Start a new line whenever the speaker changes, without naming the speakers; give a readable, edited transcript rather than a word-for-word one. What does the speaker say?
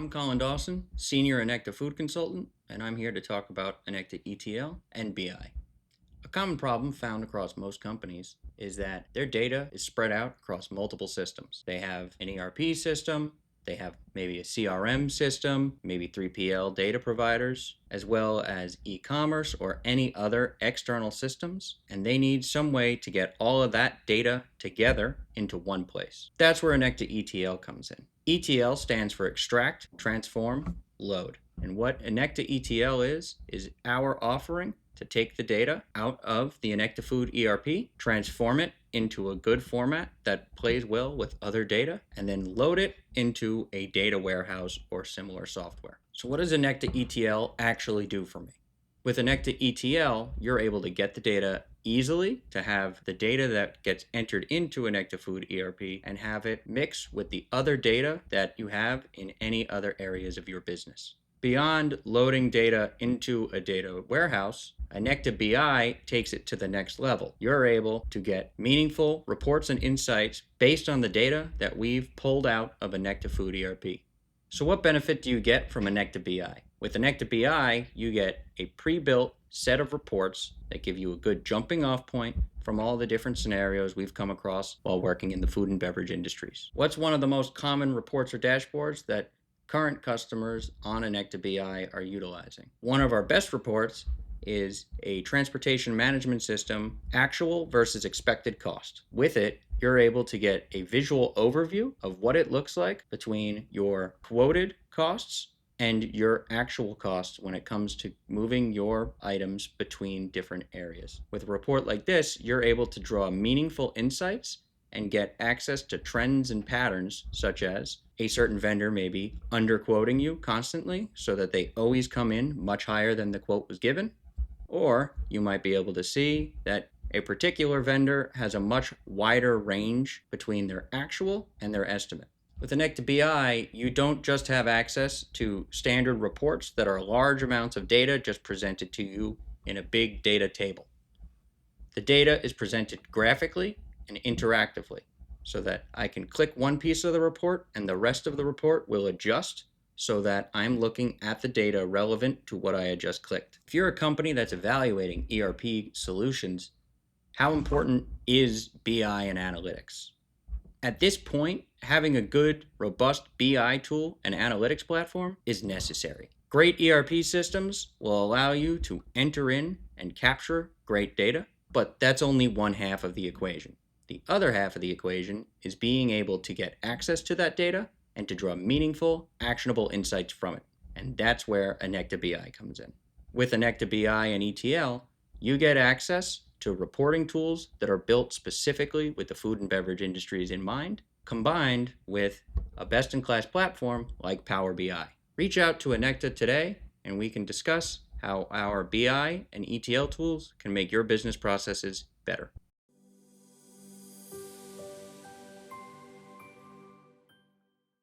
I'm Colin Dawson, Senior inecta Food Consultant, and I'm here to talk about inecta ETL and BI. A common problem found across most companies is that their data is spread out across multiple systems. They have an ERP system, they have maybe a CRM system, maybe 3PL data providers, as well as e-commerce or any other external systems, and they need some way to get all of that data together into one place. That's where inecta ETL comes in. ETL stands for extract, transform, load. And what inecta ETL is our offering to take the data out of the inecta Food ERP, transform it into a good format that plays well with other data, and then load it into a data warehouse or similar software. So what does inecta ETL actually do for me? With inecta ETL, you're able to get the data easily, to have the data that gets entered into inecta Food ERP and have it mix with the other data that you have in any other areas of your business. Beyond loading data into a data warehouse, inecta BI takes it to the next level. You're able to get meaningful reports and insights based on the data that we've pulled out of inecta Food ERP. So what benefit do you get from inecta BI? With inecta BI, you get a pre-built set of reports that give you a good jumping off point from all the different scenarios we've come across while working in the food and beverage industries. What's one of the most common reports or dashboards that current customers on inecta BI are utilizing? One of our best reports is a transportation management system, actual versus expected cost. With it, you're able to get a visual overview of what it looks like between your quoted costs and your actual costs when it comes to moving your items between different areas. With a report like this, you're able to draw meaningful insights and get access to trends and patterns, such as a certain vendor may be underquoting you constantly so that they always come in much higher than the quote was given, or you might be able to see that a particular vendor has a much wider range between their actual and their estimate. With inecta BI, you don't just have access to standard reports that are large amounts of data just presented to you in a big data table. The data is presented graphically and interactively so that I can click one piece of the report and the rest of the report will adjust so that I'm looking at the data relevant to what I had just clicked. If you're a company that's evaluating ERP solutions, how important is BI and analytics? At this point, having a good, robust BI tool and analytics platform is necessary. Great ERP systems will allow you to enter in and capture great data, but that's only one half of the equation. The other half of the equation is being able to get access to that data and to draw meaningful, actionable insights from it. And that's where inecta BI comes in. With inecta BI and ETL, you get access to reporting tools that are built specifically with the food and beverage industries in mind, combined with a best-in-class platform like Power BI. Reach out to inecta today, and we can discuss how our BI and ETL tools can make your business processes better.